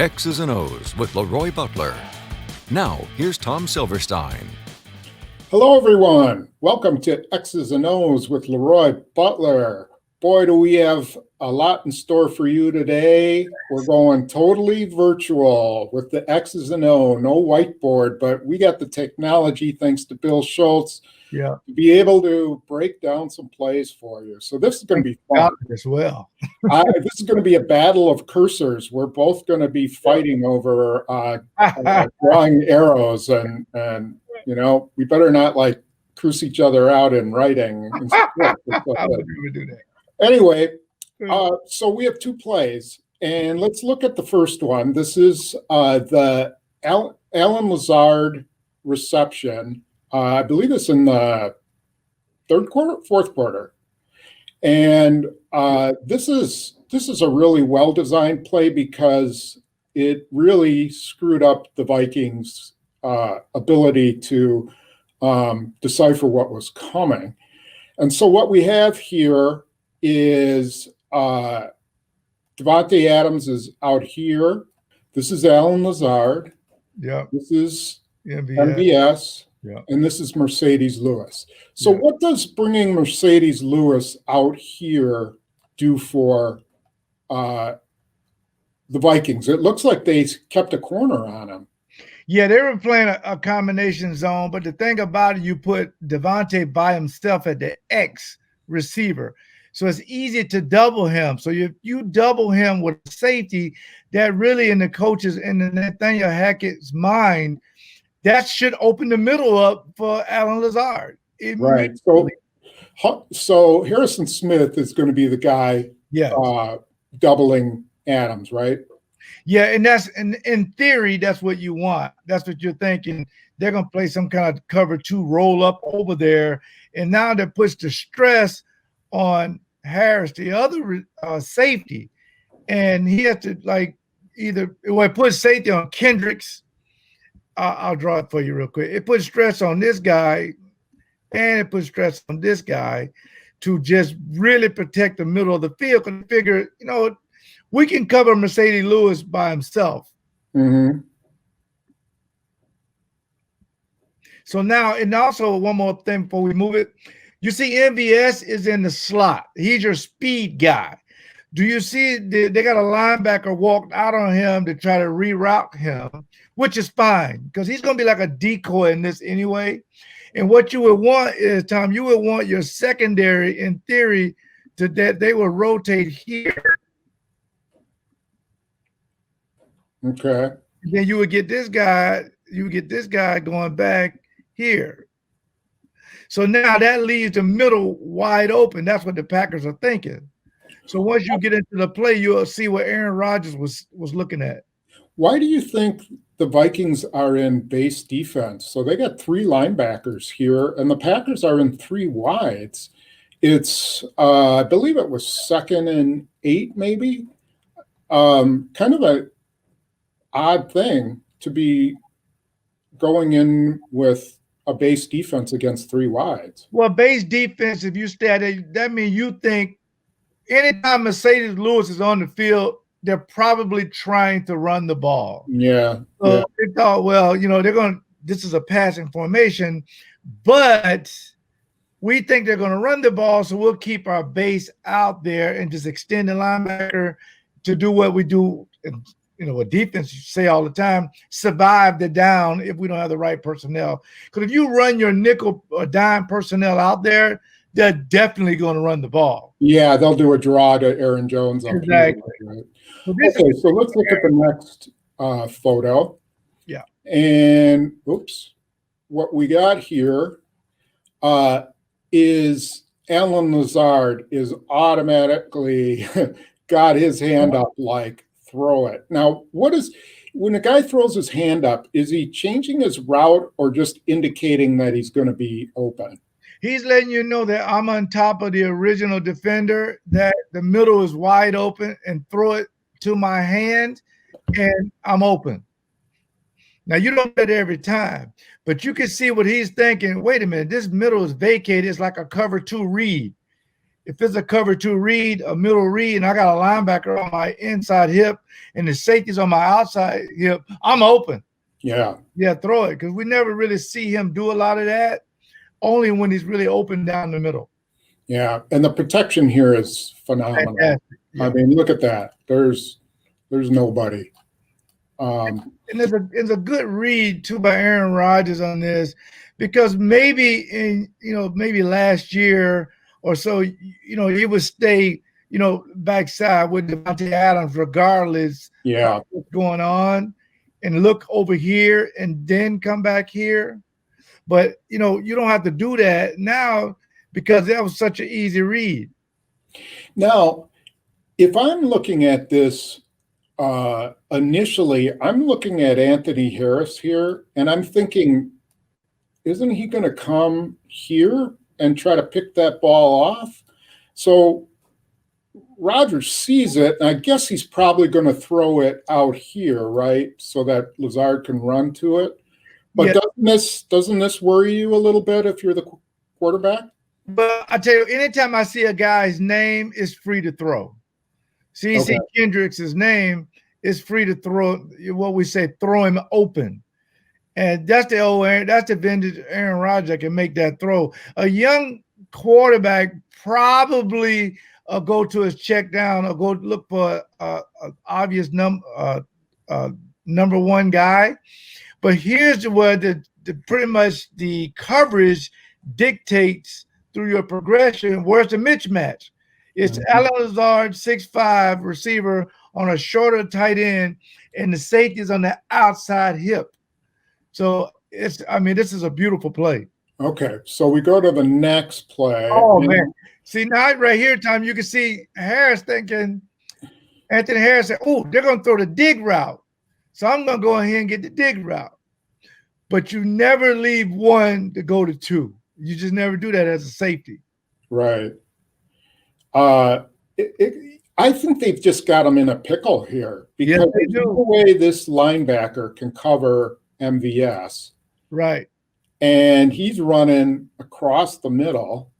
X's and O's with LeRoy Butler. Now, here's Tom Silverstein. Hello, everyone. Welcome to X's and O's with LeRoy Butler. Boy, do we have a lot in store for you today. We're going totally virtual with the X's and O, no whiteboard, but we got the technology, thanks to Bill Schultz, to be able to break down some plays for you. So this is going to be fun as well. This is going to be a battle of cursors. We're both going to be fighting over drawing arrows, and you know, we better not like curse each other out in writing. I would never do that. Anyway, so we have two plays, and let's look at the first one. This is the Allen Lazard reception. I believe it's in the fourth quarter. And this is a really well-designed play because it really screwed up the Vikings' ability to decipher what was coming. And so what we have here is Davante Adams is out here. This is Allen Lazard. Yeah. This is MVS. Yeah. And this is Mercedes Lewis. So what does bringing Mercedes Lewis out here do for the Vikings? It looks like they kept a corner on him. Yeah, they were playing a combination zone, but the thing about it, you put Davante by himself at the X receiver. So it's easy to double him. So you double him with safety, that really in the coaches and in Nathaniel Hackett's mind, that should open the middle up for Allen Lazard. Right. So Harrison Smith is going to be the guy doubling Adams, right? Yeah, and that's in theory, that's what you want. That's what you're thinking. They're going to play some kind of cover two roll up over there. And now that puts the stress on Harris, the other safety. And he has to it puts safety on Kendricks. I'll draw it for you real quick. It puts stress on this guy, and it puts stress on this guy to just really protect the middle of the field. Because figure, we can cover Mercedes Lewis by himself. Mm-hmm. So now, and also one more thing before we move it. You see MVS is in the slot. He's your speed guy. Do you see they got a linebacker walked out on him to try to reroute him, which is fine because he's going to be like a decoy in this anyway. And what you would want is, Tom, you would want your secondary, in theory, that they will rotate here. Okay. Then you would get this guy. You would get this guy going back here. So now that leaves the middle wide open. That's what the Packers are thinking. So once you get into the play, you'll see what Aaron Rodgers was looking at. Why do you think the Vikings are in base defense? So they got three linebackers here, and the Packers are in three wides. It's, I believe it was 2nd and 8, maybe. Kind of a odd thing to be going in with a base defense against three wides. Well, base defense, if you stay at it, that means you think anytime Mercedes Lewis is on the field, they're probably trying to run the ball. Yeah. So they thought, well, this is a passing formation, but we think they're going to run the ball, so we'll keep our base out there and just extend the linebacker to do what we do. What defense you say all the time, survive the down if we don't have the right personnel. Because if you run your nickel or dime personnel out there, they're definitely going to run the ball. Yeah, they'll do a draw to Aaron Jones. Exactly. Right? Okay, so let's look at the next photo. Yeah. And, what we got here is Allen Lazard is automatically got his hand up like, throw it. Now, when a guy throws his hand up, is he changing his route or just indicating that he's going to be open? He's letting you know that I'm on top of the original defender, that the middle is wide open, and throw it to my hand, and I'm open. Now, you don't get it every time, but you can see what he's thinking. Wait a minute, this middle is vacated. It's like a cover two read. if it's a cover 2 read, a middle read, and I got a linebacker on my inside hip and the safety's on my outside hip, I'm open. Yeah. Yeah, throw it, because we never really see him do a lot of that, only when he's really open down the middle. Yeah, and the protection here is phenomenal. Yeah. I mean, look at that. There's nobody. And there's a good read too by Aaron Rodgers on this, because maybe maybe last year or so, he would stay, backside with Devontae Adams regardless of what's going on, and look over here and then come back here. But you don't have to do that now, because that was such an easy read. Now, if I'm looking at this initially, I'm looking at Anthony Harris here, and I'm thinking, isn't he going to come here and try to pick that ball off? So Rodgers sees it, and I guess he's probably going to throw it out here, right, so that Lazard can run to it. But doesn't this worry you a little bit if you're the quarterback? But I tell you, anytime I see a guy's name, is free to throw. C.C. Kendricks' name is free to throw. What we say, throw him open, and that's the vintage Aaron Rodgers that can make that throw. A young quarterback probably go to his check down or go look for an obvious number one guy. But here's where the pretty much the coverage dictates through your progression. Where's the mismatch? It's Allen Lazard, 6'5" receiver on a shorter tight end, and the safety is on the outside hip. So this is a beautiful play. Okay, so we go to the next play. Oh, man. See, now right here, Tom, you can see Harris thinking, Anthony Harris said, oh, they're going to throw the dig route. So I'm going to go ahead and get the dig route. But you never leave one to go to two. You just never do that as a safety. Right. I think they've just got him in a pickle here, because there's no way this linebacker can cover MVS. Right. And he's running across the middle,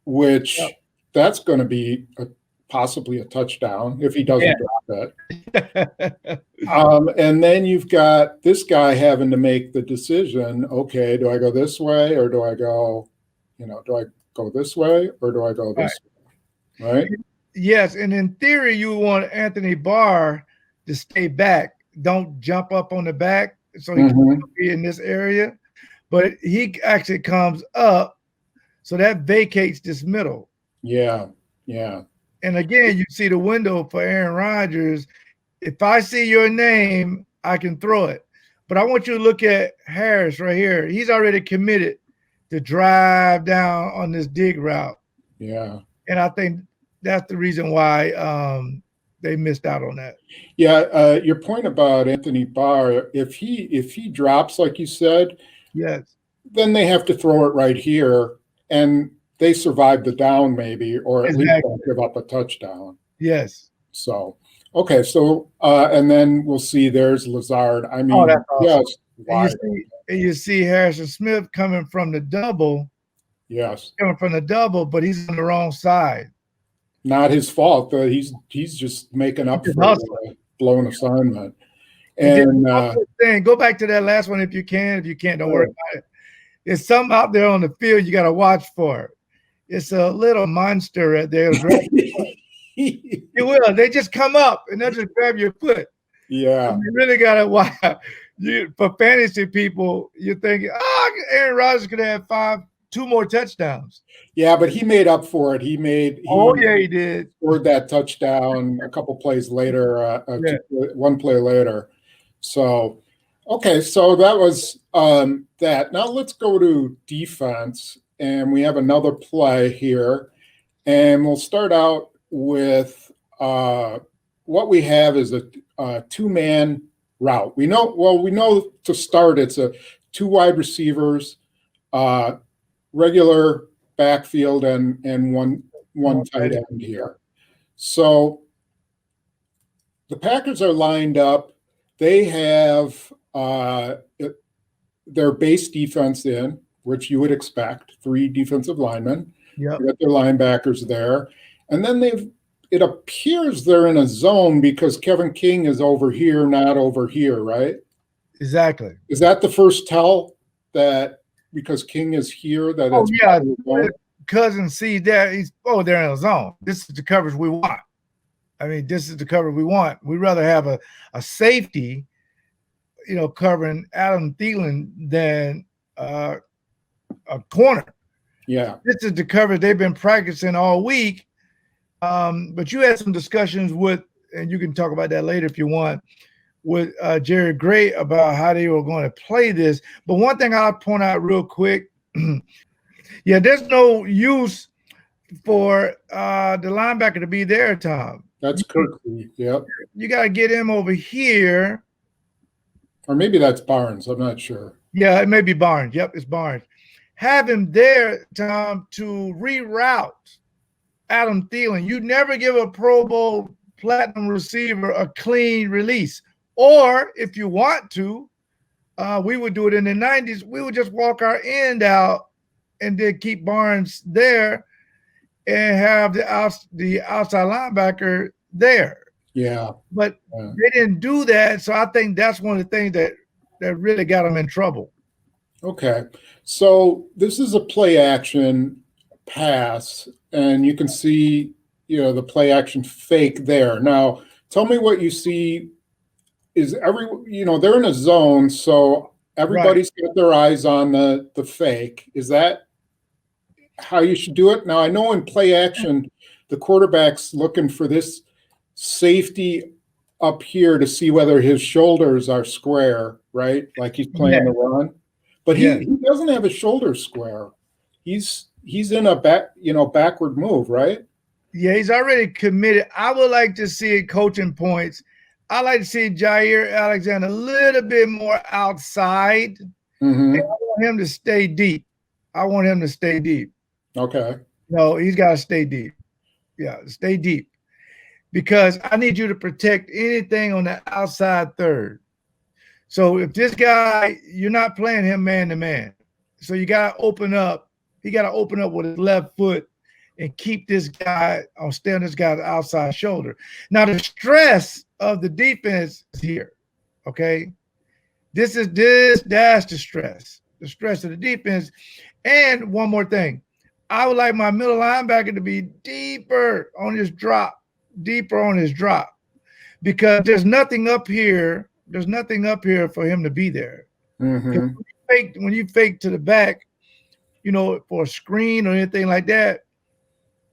which that's going to be possibly a touchdown if he doesn't drop it. And then you've got this guy having to make the decision, okay, do I go this way or do I go, this way or do I go this way? Right? Yes, and in theory, you want Anthony Barr to stay back. Don't jump up on the back so he can be in this area. But he actually comes up, so that vacates this middle. Yeah, yeah. And again, you see the window for Aaron Rodgers. If I see your name, I can throw it. But I want you to look at Harris right here. He's already committed to drive down on this dig route. Yeah. And I think that's the reason why they missed out on that. Yeah, your point about Anthony Barr, if he drops, like you said, yes, then they have to throw it right here, and they survive the down maybe, or at least don't give up a touchdown. Yes. So, okay, so and then we'll see there's Lazard. I mean, that's awesome. Yes. And you see Harrison Smith coming from the double. Yes. Coming from the double, but he's on the wrong side. Not his fault. He's just making up for a blown assignment. And go back to that last one if you can. If you can't, don't worry about it. There's something out there on the field you got to watch for. It's a little monster right there. You will. They just come up and they'll just grab your foot. Yeah. And you really got to watch. For fantasy people, you're thinking, Aaron Rodgers could have 2 more touchdowns. Yeah, but he made up for it. He did. Scored that touchdown a couple plays later, one play later. So, okay, so that was that. Now let's go to defense, and we have another play here, and we'll start out with what we have is a two-man route. We know to start it's a 2 wide receivers, regular backfield, and one tight end here. So the Packers are lined up. They have their base defense in, which you would expect, 3 defensive linemen. Yeah. They got their linebackers there. And then it appears they're in a zone because Kevin King is over here, not over here, right? Exactly. Is that the first tell that because King is here that Oh, it's yeah. probably Cousin sees there. They're in a zone. This is the coverage we want. I mean, this is the coverage we want. We'd rather have a safety, covering Adam Thielen than a corner. Yeah. This is the coverage they've been practicing all week. But you had some discussions with, and you can talk about that later if you want, with Jaire Gray about how they were going to play this. But one thing I'll point out real quick, there's no use for the linebacker to be there, Tom. That's Kirkley. Yep. You got to get him over here. Or maybe that's Barnes. I'm not sure. Yeah, it may be Barnes. Yep, it's Barnes. Have him there, Tom, to reroute Adam Thielen. You never give a Pro Bowl platinum receiver a clean release. Or if you want to, we would do it in the 90s. We would just walk our end out and then keep Barnes there and have the outside linebacker there. Yeah. But they didn't do that. So I think that's one of the things that really got them in trouble. Okay. So this is a play action pass, and you can see, the play action fake there. Now, tell me what you see. Is they're in a zone, so everybody's got their eyes on the fake. Is that how you should do it? Now, I know in play action, the quarterback's looking for this safety up here to see whether his shoulders are square, right? Like he's playing the run. But he doesn't have his shoulders square. He's in a backward move, right? Yeah, he's already committed. I would like to see coaching points. I like to see Jaire Alexander a little bit more outside. Mm-hmm. I want him to stay deep. Okay. No, he's got to stay deep. Yeah, stay deep. Because I need you to protect anything on the outside third. So if this guy, you're not playing him man to man. So you got to open up. He got to open up with his left foot and keep this guy on staying this guy's outside shoulder. Now the stress of the defense is here. Okay. That's the stress. The stress of the defense. And one more thing. I would like my middle linebacker to be deeper on his drop. Because there's nothing up here. There's nothing up here for him to be there. Mm-hmm. When you fake to the back, for a screen or anything like that,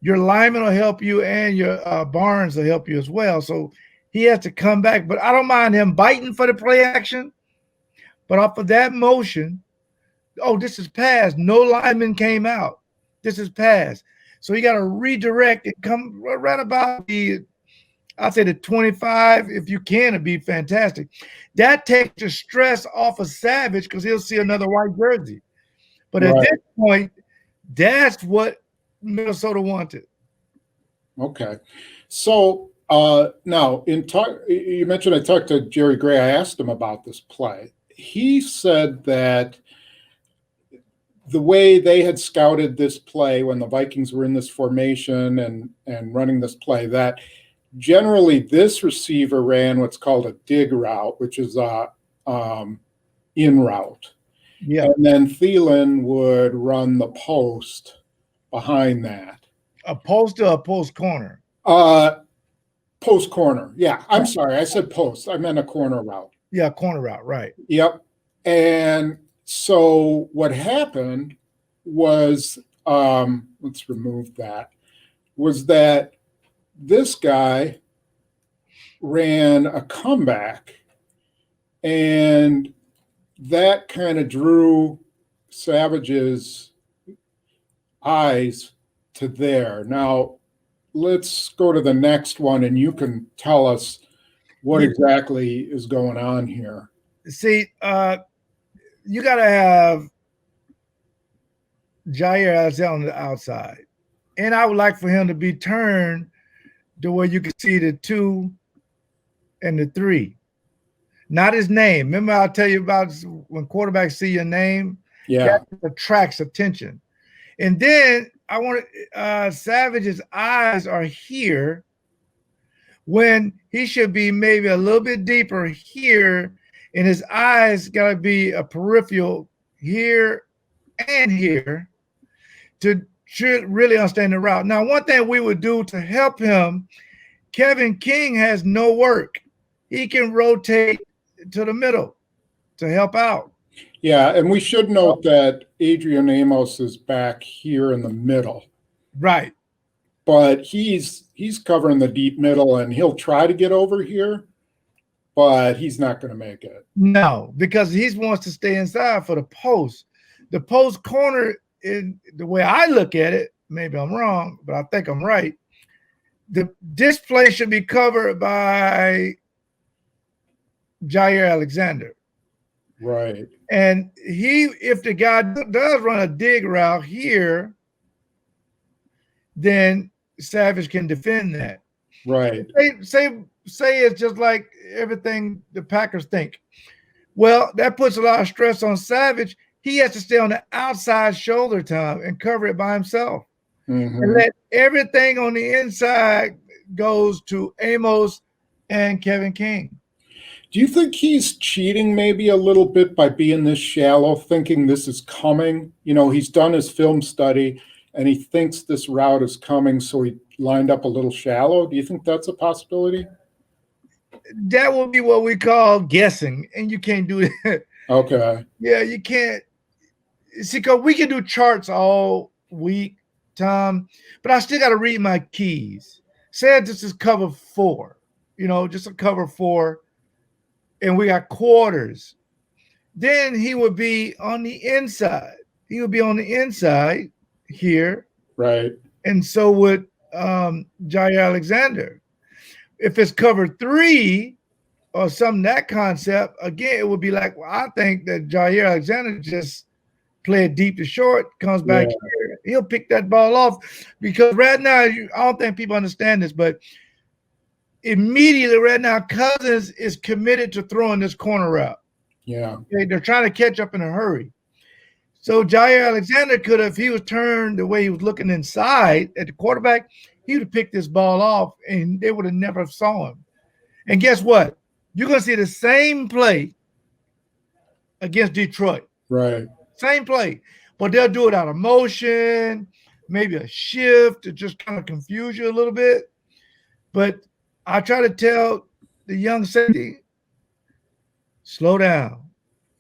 your lineman will help you and your Barnes will help you as well. So he has to come back. But I don't mind him biting for the play action. But off of that motion, this is pass. No lineman came out. This is pass. So you got to redirect and come right about I'd say the 25, if you can, it'd be fantastic. That takes the stress off of Savage because he'll see another white jersey. But at this point, that's what Minnesota wanted. Okay. So now you mentioned I talked to Jerry Gray. I asked him about this play. He said that the way they had scouted this play when the Vikings were in this formation and running this play, that generally this receiver ran what's called a dig route, which is a in route. Yeah. And then Thielen would run the post behind that. A post or a post corner? Post corner. Yeah. I'm sorry. I said post. I meant a corner route. Yeah, corner route. Right. Yep. And so what happened was, let's remove that, was that this guy ran a comeback, and that kind of drew Savage's eyes to there. Now, let's go to the next one, and you can tell us what exactly is going on here. See, you got to have Jaire Alexander on the outside. And I would like for him to be turned to where you can see the 2 and the 3. Not his name. Remember I'll tell you about when quarterbacks see your name? Yeah. That attracts attention. And then Savage's eyes are here when he should be maybe a little bit deeper here, and his eyes got to be a peripheral here and here to really understand the route. Now, one thing we would do to help him, Kevin King has no work. He can rotate to the middle to help out. Yeah, and we should note that Adrian Amos is back here in the middle. Right. But he's covering the deep middle, and he'll try to get over here, but he's not going to make it. No, because he wants to stay inside for the post. The post corner, in the way I look at it, maybe I'm wrong, but I think I'm right. This play should be covered by Jaire Alexander. Right. And if the guy does run a dig route here, then Savage can defend that. Right. Say it's just like everything the Packers think. Well, that puts a lot of stress on Savage. He has to stay on the outside shoulder time and cover it by himself. Mm-hmm. And let everything on the inside goes to Amos and Kevin King. Do you think he's cheating maybe a little bit by being this shallow, thinking this is coming? You know, he's done his film study and he thinks this route is coming, so he lined up a little shallow. Do you think that's a possibility? That will be what we call guessing, and you can't do that. Okay. Yeah, you can't. See, because we can do charts all week, Tom, but I still got to read my keys. Say this is cover 4, just a cover 4, and we got quarters. Then he would be on the inside. He would be on the inside here. Right. And so would Jaire Alexander. If it's cover 3 or something, that concept, again, it would be like, well, I think that Jaire Alexander just played deep to short, comes back here. He'll pick that ball off because right now, I don't think people understand this, but immediately right now, Cousins is committed to throwing this corner route. Yeah. Okay, they're trying to catch up in a hurry. So Jaire Alexander could have, if he was turned the way he was looking inside at the quarterback, he would have picked this ball off and they would have never saw him. And guess what? You're going to see the same play against Detroit. Right. Same play. But they'll do it out of motion, maybe a shift to just kind of confuse you a little bit. But I try to tell the young safety, slow down.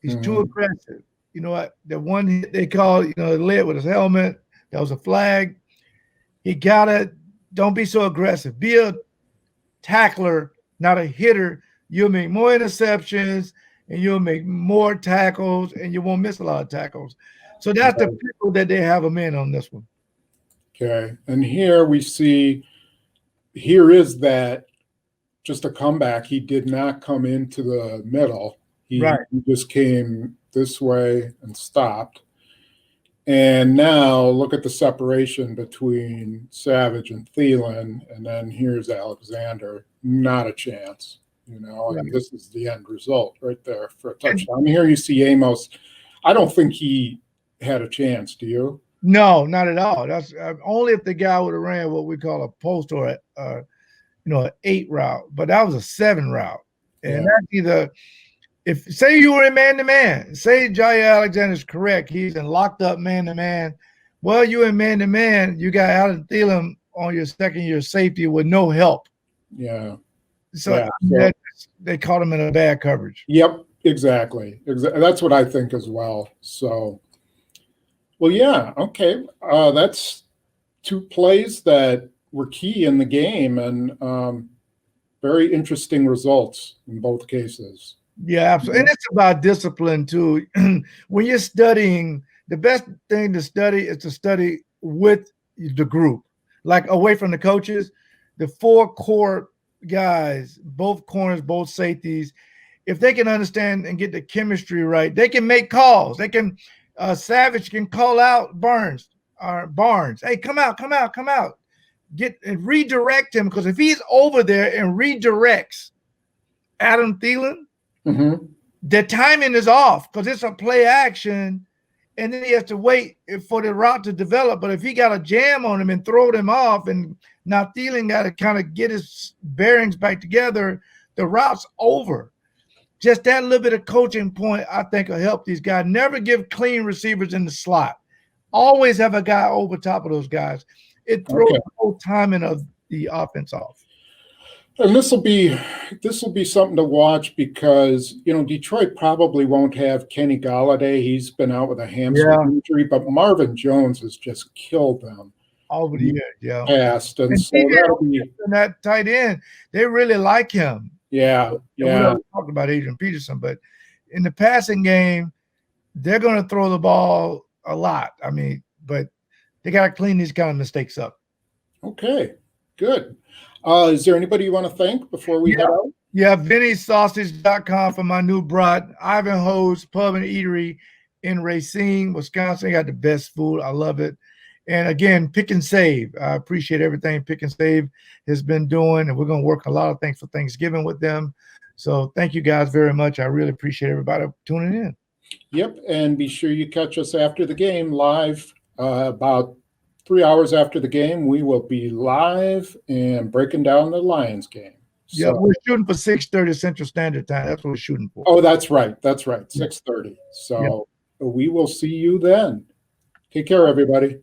He's too aggressive. You know what? The one hit they called, led with his helmet, that was a flag. He don't be so aggressive. Be a tackler, not a hitter. You'll make more interceptions and you'll make more tackles and you won't miss a lot of tackles. So that's the people that they have him in on this one. Okay. And here we see, here is that just a comeback. He did not come into the middle. He just came this way and stopped. And now look at the separation between Savage and Thielen, and then here's Alexander. Not a chance, and this is the end result right there for a touchdown. Here you see Amos. I don't think he had a chance, do you? No, not at all. That's only if the guy would have ran what we call a post or an 8 route, but that was a 7 route. And that's either – if say you were in man-to-man, say Jaire Alexander is correct, he's in locked up man-to-man. Well, you're in man-to-man, you got Adam Thielen on your second-year safety with no help. Yeah. So they caught him in a bad coverage. Yep, exactly. That's what I think as well. So, well, yeah, okay. That's 2 plays that were key in the game and very interesting results in both cases. Yeah, absolutely. And it's about discipline too. When you're studying, the best thing to study is to study with the group, like away from the coaches. The 4 core guys, both corners, both safeties, if they can understand and get the chemistry right, they can make calls. They can Savage can call out Barnes. Hey, come out. Get and redirect him, because if he's over there and redirects Adam Thielen, the timing is off because it's a play action and then he has to wait for the route to develop. But if he got a jam on him and throw them off, and now Thielen got to kind of get his bearings back together, the route's over. Just that little bit of coaching point, I think, will help these guys. Never give clean receivers in the slot. Always have a guy over top of those guys. It throws the whole timing of the offense off. And this will be something to watch because, you know, Detroit probably won't have Kenny Golladay. He's been out with a hamstring injury, but Marvin Jones has just killed them over the years. Past, and so that'll be that tight end. They really like him. Yeah. We talked about Adrian Peterson, but in the passing game, they're going to throw the ball a lot. I mean, but they got to clean these kind of mistakes up. Okay, good. Is there anybody you want to thank before we head out? Yeah, VinnySausage.com for my new brat. Ivanhoe's Pub and Eatery in Racine, Wisconsin. They got the best food. I love it. And again, Pick and Save. I appreciate everything Pick and Save has been doing, and we're going to work a lot of things for Thanksgiving with them. So thank you guys very much. I really appreciate everybody tuning in. Yep, and be sure you catch us after the game live about 3 hours after the game. We will be live and breaking down the Lions game. Yeah, we're shooting for 6:30 Central Standard Time. That's what we're shooting for. Oh, that's right. 6:30. So we will see you then. Take care, everybody.